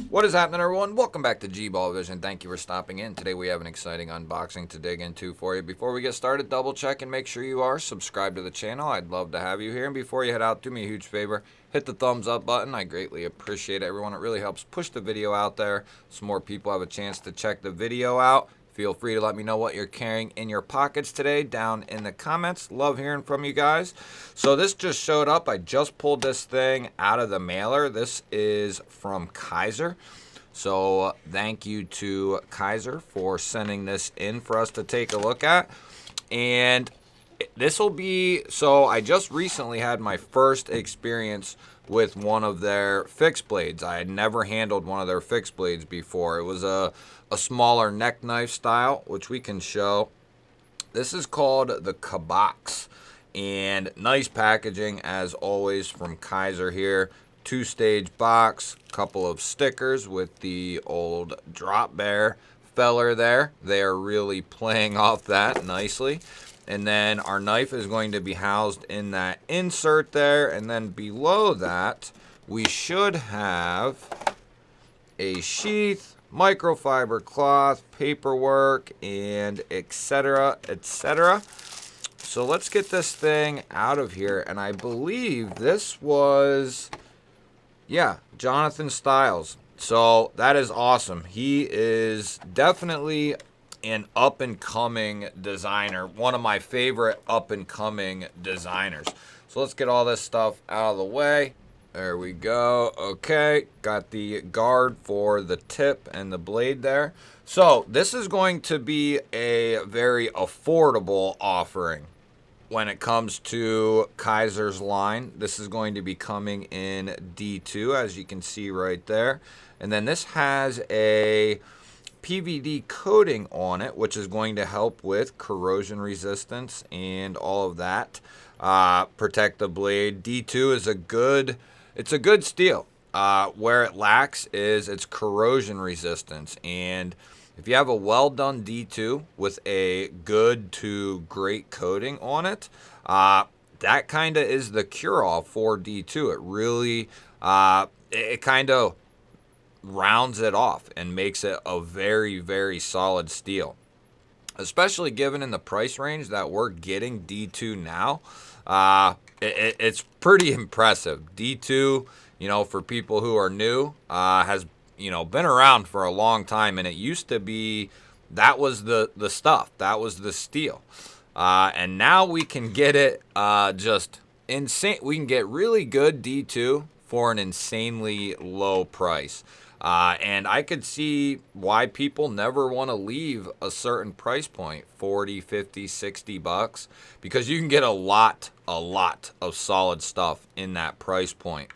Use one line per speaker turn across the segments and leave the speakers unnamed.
What is happening, everyone? Welcome back to G-Ball Vision. Thank you for stopping in. Today we have an exciting unboxing to dig into for you. Before we get started, double check and make sure you are subscribed to the channel. I'd love to have you here. And before you head out, do me a huge favor. Hit the thumbs up button. I greatly appreciate it, everyone. It really helps push the video out there so more people have a chance to check the video out. Feel free to let me know what you're carrying in your pockets today down in the comments. Love hearing from you guys. So this just showed up. I just pulled this thing out of the mailer. This is from Kizer. So thank you to Kizer for sending this in for us to take a look at. And this will be, so I just recently had my first experience with one of their fixed blades. I had never handled one of their fixed blades before. It was a smaller neck knife style, which we can show. This is called the Cabox, and nice packaging as always from Kizer here. Two-stage box, couple of stickers with the old drop bear feller there. They are really playing off that nicely. And then our knife is going to be housed in that insert there. And then below that, we should have a sheath, microfiber cloth, paperwork, and etc., etc. So let's get this thing out of here. And I believe this was, yeah, Jon Styles. So that is awesome. He is definitely an up-and-coming designer, one of my favorite up-and-coming designers. So let's get all this stuff out of the way. There we go. Okay, got the guard for the tip and the blade there. So this is going to be a very affordable offering when it comes to Kizer's line. This is going to be coming in D2, as you can see right there. And then this has a PVD coating on it, which is going to help with corrosion resistance and all of that. Protect the blade. D2 is it's a good steel. Where it lacks is its corrosion resistance. And if you have a well done D2 with a good to great coating on it, that kind of is the cure-all for D2. It really, it kind of rounds it off and makes it a very, very solid steel. Especially given in the price range that we're getting D2 now, it's pretty impressive. D2, you know, for people who are new, has, you know, been around for a long time, and it used to be, that was the stuff, that was the steel. And now we can get it just insane. We can get really good D2 for an insanely low price. And I could see why people never want to leave a certain price point, 40, 50, 60 bucks, because you can get a lot of solid stuff in that price point.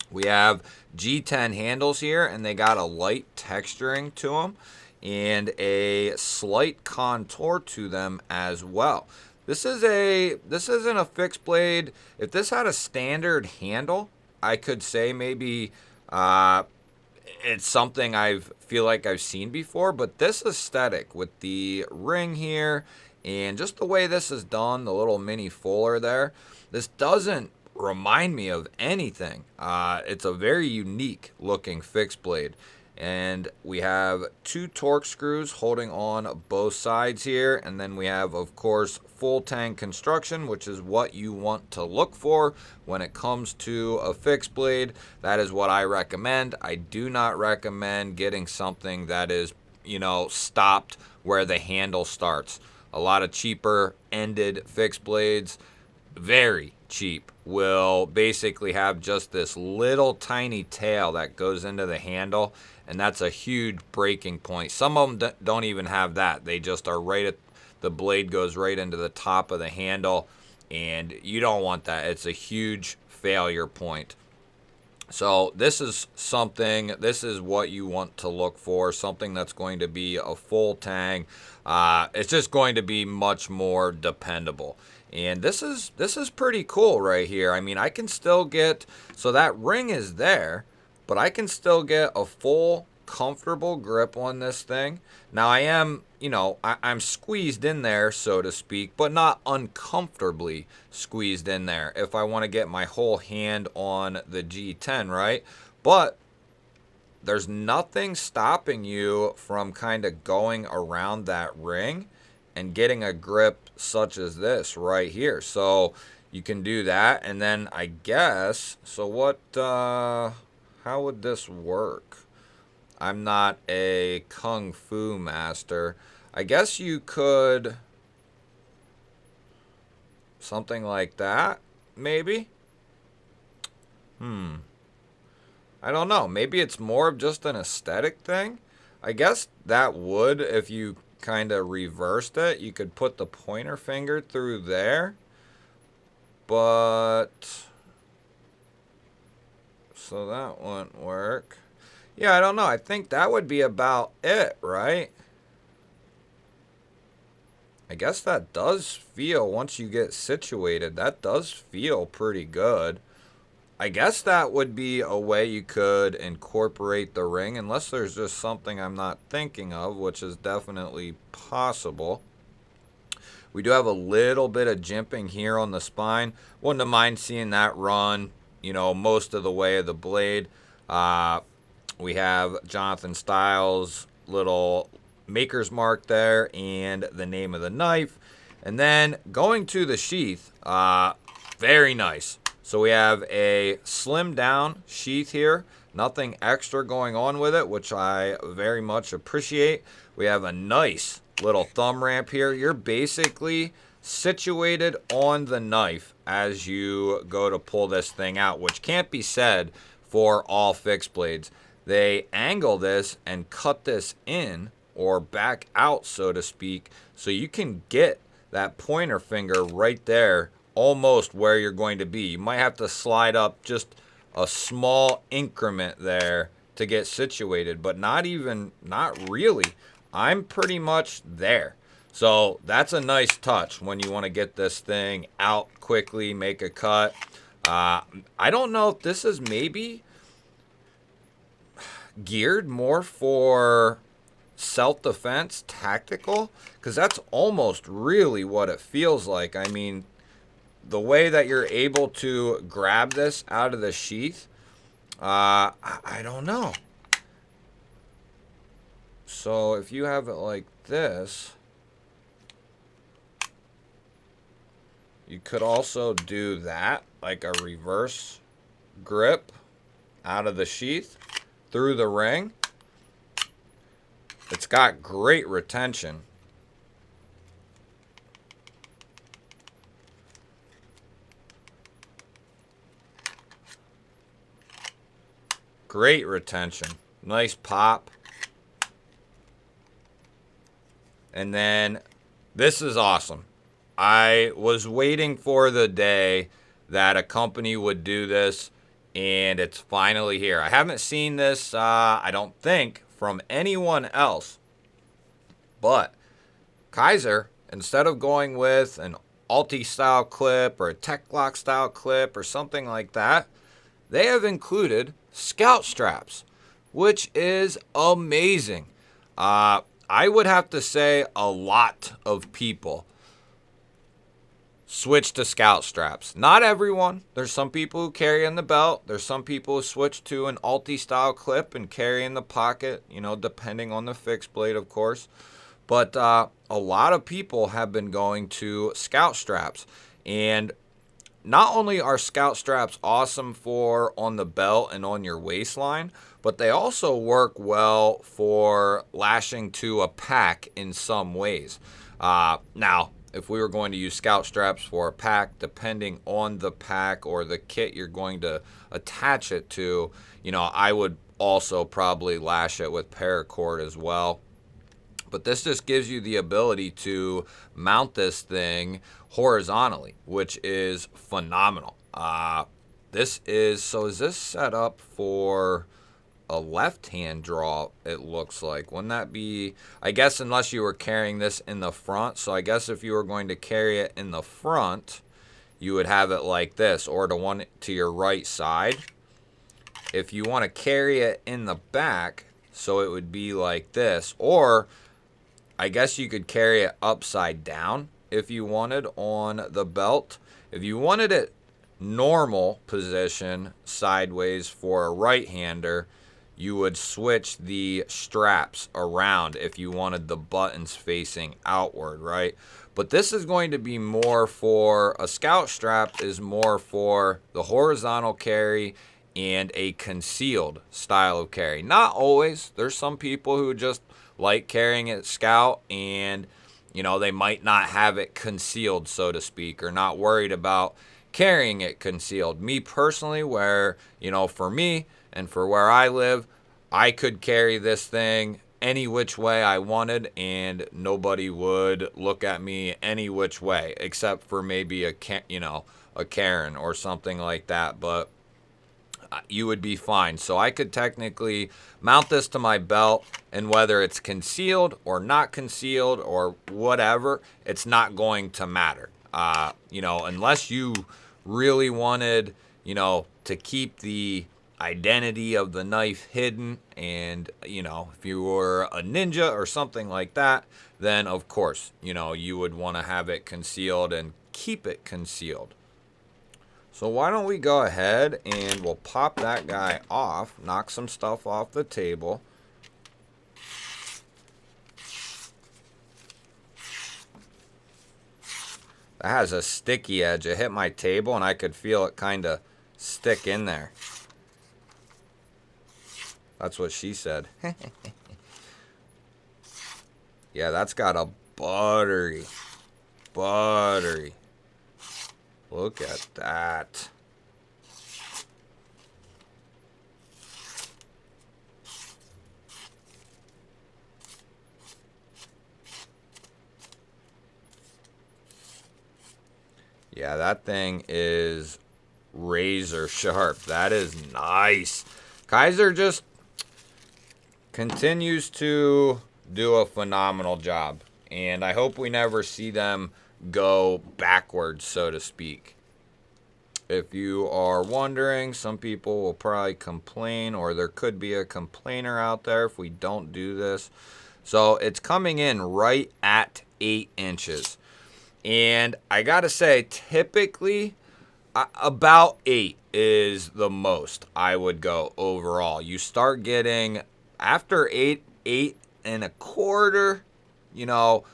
We have G10 handles here, and they got a light texturing to them and a slight contour to them as well. This isn't a fixed blade. If this had a standard handle, I could say maybe it's something I feel like I've seen before, but this aesthetic with the ring here and just the way this is done, the little mini fuller there, this doesn't remind me of anything. It's a very unique looking fixed blade. And we have two torque screws holding on both sides here. And then we have, of course, full tang construction, which is what you want to look for when it comes to a fixed blade. That is what I recommend. I do not recommend getting something that is, you know, stopped where the handle starts. A lot of cheaper ended fixed blades, very cheap, will basically have just this little tiny tail that goes into the handle, and that's a huge breaking point. Some of them don't even have that. They just are right at, the blade goes right into the top of the handle, and you don't want that. It's a huge failure point. So this is what you want to look for, something that's going to be a full tang. It's just going to be much more dependable. And this is pretty cool right here. I mean, I can still get, so that ring is there, but I can still get a full comfortable grip on this thing. Now I am, you know, I'm squeezed in there, so to speak, but not uncomfortably squeezed in there if I want to get my whole hand on the G10, right? But there's nothing stopping you from kind of going around that ring and getting a grip such as this right here. So you can do that. And then I guess, so what, how would this work? I'm not a kung fu master. I guess you could, something like that, maybe? I don't know. Maybe it's more of just an aesthetic thing. I guess that would, if you kind of reversed it, you could put the pointer finger through there. But, so that wouldn't work. Yeah, I don't know. I think that would be about it, right? I guess that does feel, once you get situated, that does feel pretty good. I guess that would be a way you could incorporate the ring, unless there's just something I'm not thinking of, which is definitely possible. We do have a little bit of jimping here on the spine. Wouldn't mind seeing that run, you know, most of the way of the blade. We have Jon Styles' little maker's mark there and the name of the knife. And then going to the sheath, very nice. So we have a slimmed down sheath here. Nothing extra going on with it, which I very much appreciate. We have a nice little thumb ramp here. You're basically situated on the knife as you go to pull this thing out, which can't be said for all fixed blades. They angle this and cut this in or back out, so to speak, so you can get that pointer finger right there almost where you're going to be. You might have to slide up just a small increment there to get situated, but not really. I'm pretty much there. So that's a nice touch when you want to get this thing out quickly, make a cut. I don't know if this is maybe geared more for self-defense, tactical, because that's almost really what it feels like. I mean, the way that you're able to grab this out of the sheath, I don't know. So if you have it like this, you could also do that, like a reverse grip out of the sheath through the ring. It's got great retention. Great retention. Nice pop. And then this is awesome. I was waiting for the day that a company would do this, and it's finally here. I haven't seen this, I don't think, from anyone else. But Kizer, instead of going with an Alti-style clip or a Tech Lock-style clip or something like that, they have included scout straps, which is amazing. I would have to say a lot of people switch to scout straps. Not everyone. There's some people who carry in the belt. There's some people who switch to an Alti-style clip and carry in the pocket, you know, depending on the fixed blade, of course. But a lot of people have been going to scout straps. And not only are scout straps awesome for on the belt and on your waistline, but they also work well for lashing to a pack in some ways. Now, if we were going to use scout straps for a pack, depending on the pack or the kit you're going to attach it to, you know, I would also probably lash it with paracord as well. But this just gives you the ability to mount this thing horizontally, which is phenomenal. Is this set up for a left-hand draw, it looks like? Wouldn't that be, I guess, unless you were carrying this in the front. So I guess if you were going to carry it in the front, you would have it like this, or the one to your right side. If you want to carry it in the back, so it would be like this, or I guess you could carry it upside down if you wanted on the belt. If you wanted it normal position sideways for a right-hander, you would switch the straps around if you wanted the buttons facing outward, right? But this is going to be more for, a scout strap is more for the horizontal carry and a concealed style of carry. Not always. There's some people who just like carrying it scout, and you know, they might not have it concealed, so to speak, or not worried about carrying it concealed. Me personally, where, you know, for me and for where I live, I could carry this thing any which way I wanted, and nobody would look at me any which way, except for maybe a Karen or something like that. But you would be fine. So I could technically mount this to my belt, and whether it's concealed or not concealed or whatever, it's not going to matter. You know, unless you really wanted, you know, to keep the identity of the knife hidden, and you know, if you were a ninja or something like that, then of course, you know, you would want to have it concealed and keep it concealed. So why don't we go ahead and we'll pop that guy off, knock some stuff off the table. That has a sticky edge. It hit my table and I could feel it kind of stick in there. That's what she said. Yeah, that's got a buttery. Look at that. Yeah, that thing is razor sharp. That is nice. Kizer just continues to do a phenomenal job, and I hope we never see them go backwards, so to speak. If you are wondering, some people will probably complain, or there could be a complainer out there if we don't do this. So it's coming in right at 8 inches. And I gotta say, typically, about 8 is the most I would go overall. You start getting, after 8, 8.25, you know,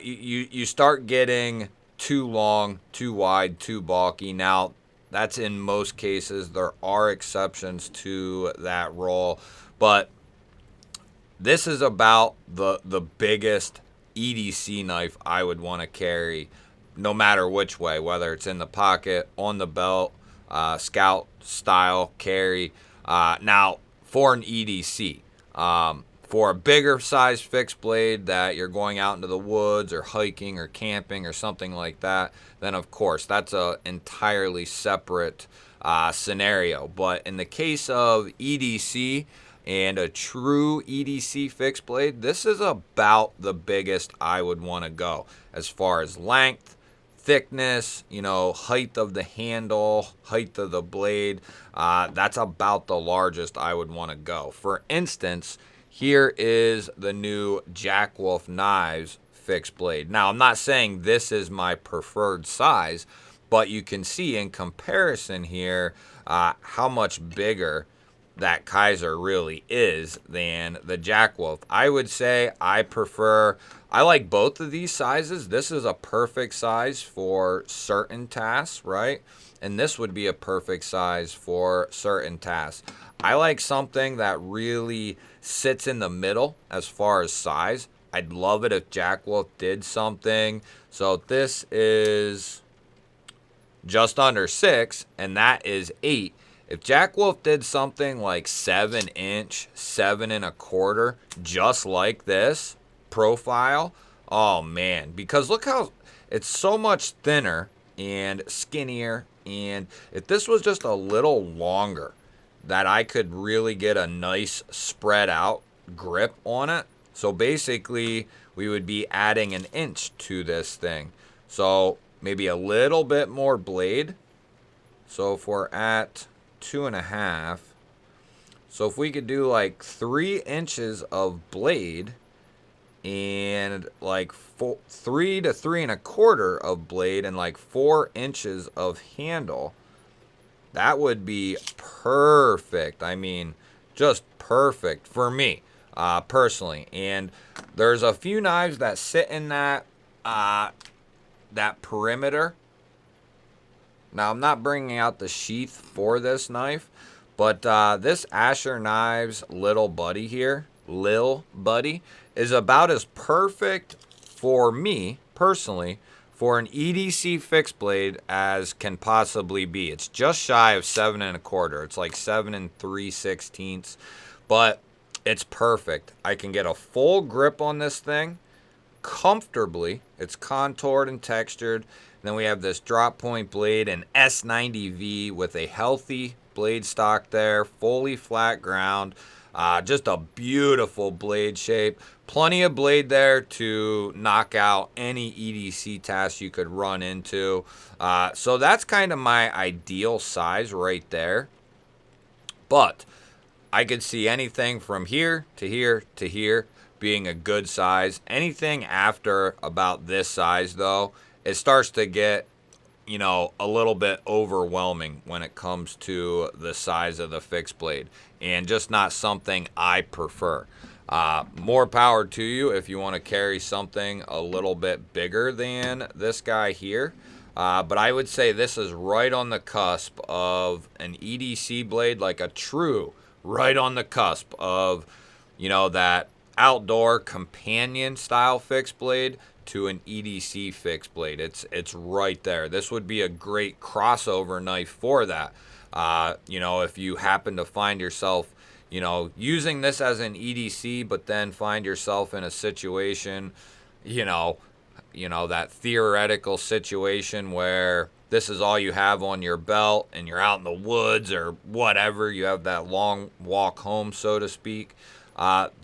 you start getting too long, too wide, too bulky. Now, that's in most cases. There are exceptions to that rule, but this is about the biggest EDC knife I would want to carry, no matter which way, whether it's in the pocket, on the belt, scout style carry. Now, for an EDC, for a bigger size fixed blade that you're going out into the woods or hiking or camping or something like that, then of course that's a entirely separate scenario. But in the case of EDC and a true EDC fixed blade, this is about the biggest I would want to go as far as length, thickness, you know, height of the handle, height of the blade. That's about the largest I would want to go. For instance, here is the new Jack Wolf Knives fixed blade. Now, I'm not saying this is my preferred size, but you can see in comparison here how much bigger that Kizer really is than the Jack Wolf. I would say I like both of these sizes. This is a perfect size for certain tasks, right? And this would be a perfect size for certain tasks. I like something that really sits in the middle as far as size. I'd love it if Jack Wolf did something. So this is just under 6, and that is 8. If Jack Wolf did something like 7 inch, 7.25, just like this profile, oh man, because look how it's so much thinner and skinnier. And if this was just a little longer, that I could really get a nice spread out grip on it. So basically, we would be adding an inch to this thing. So maybe a little bit more blade. So if we're at 2.5, so if we could do like 3 inches of blade and like 3 to 3.25 of blade and like 4 inches of handle, that would be perfect. I mean, just perfect for me, personally. And there's a few knives that sit in that perimeter. Now, I'm not bringing out the sheath for this knife, but this Asher Knives Little Buddy here, Lil Buddy, is about as perfect for me, personally, for an EDC fixed blade as can possibly be. It's just shy of 7 1/4. It's like 7 3/16, but it's perfect. I can get a full grip on this thing comfortably. It's contoured and textured. And then we have this drop point blade, an S90V with a healthy blade stock there, fully flat ground. Just a beautiful blade shape. Plenty of blade there to knock out any EDC task you could run into. So that's kind of my ideal size right there. But I could see anything from here to here to here being a good size. Anything after about this size, though, it starts to get, you know, a little bit overwhelming when it comes to the size of the fixed blade, and just not something I prefer. More power to you if you want to carry something a little bit bigger than this guy here. But I would say this is right on the cusp of an EDC blade, like a true right on the cusp of, you know, that outdoor companion style fixed blade to an EDC fixed blade. It's right there. This would be a great crossover knife for that. You know, if you happen to find yourself, you know, using this as an EDC, but then find yourself in a situation, you know, that theoretical situation where this is all you have on your belt and you're out in the woods or whatever, you have that long walk home, so to speak.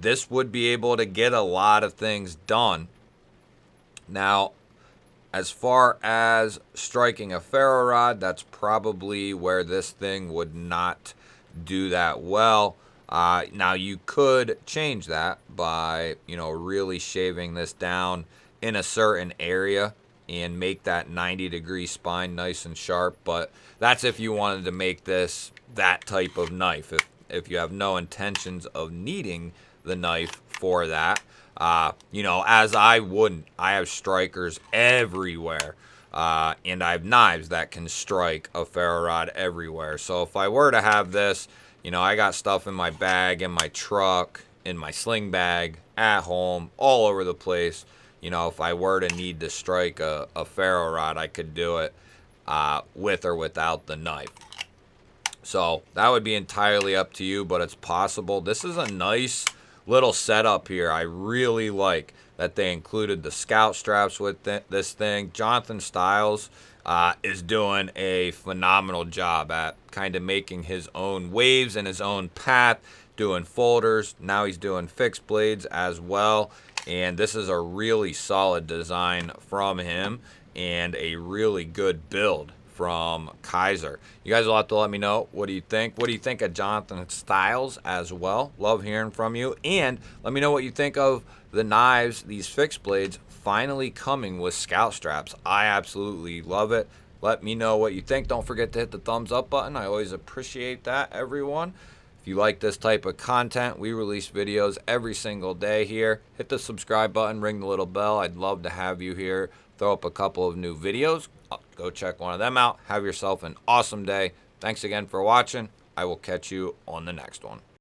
This would be able to get a lot of things done. Now, as far as striking a ferro rod, that's probably where this thing would not do that well. Now, you could change that by, you know, really shaving this down in a certain area and make that 90-degree spine nice and sharp. But that's if you wanted to make this that type of knife. If you have no intentions of needing the knife for that, you know, as I wouldn't. I have strikers everywhere, and I have knives that can strike a ferro rod everywhere. So if I were to have this, you know, I got stuff in my bag, in my truck, in my sling bag, at home, all over the place. You know, if I were to need to strike a ferro rod, I could do it with or without the knife. So that would be entirely up to you, but it's possible. This is a nice little setup here. I really like that they included the scout straps with this thing. Jon Styles is doing a phenomenal job at kind of making his own waves and his own path, doing folders. Now he's doing fixed blades as well. And this is a really solid design from him and a really good build from Kizer. You guys will have to let me know, what do you think? What do you think of Jon Styles as well? Love hearing from you. And let me know what you think of the knives, these fixed blades, finally coming with scout straps. I absolutely love it. Let me know what you think. Don't forget to hit the thumbs up button. I always appreciate that, everyone. If you like this type of content, we release videos every single day here. Hit the subscribe button, ring the little bell. I'd love to have you here. Throw up a couple of new videos. Go check one of them out. Have yourself an awesome day. Thanks again for watching. I will catch you on the next one.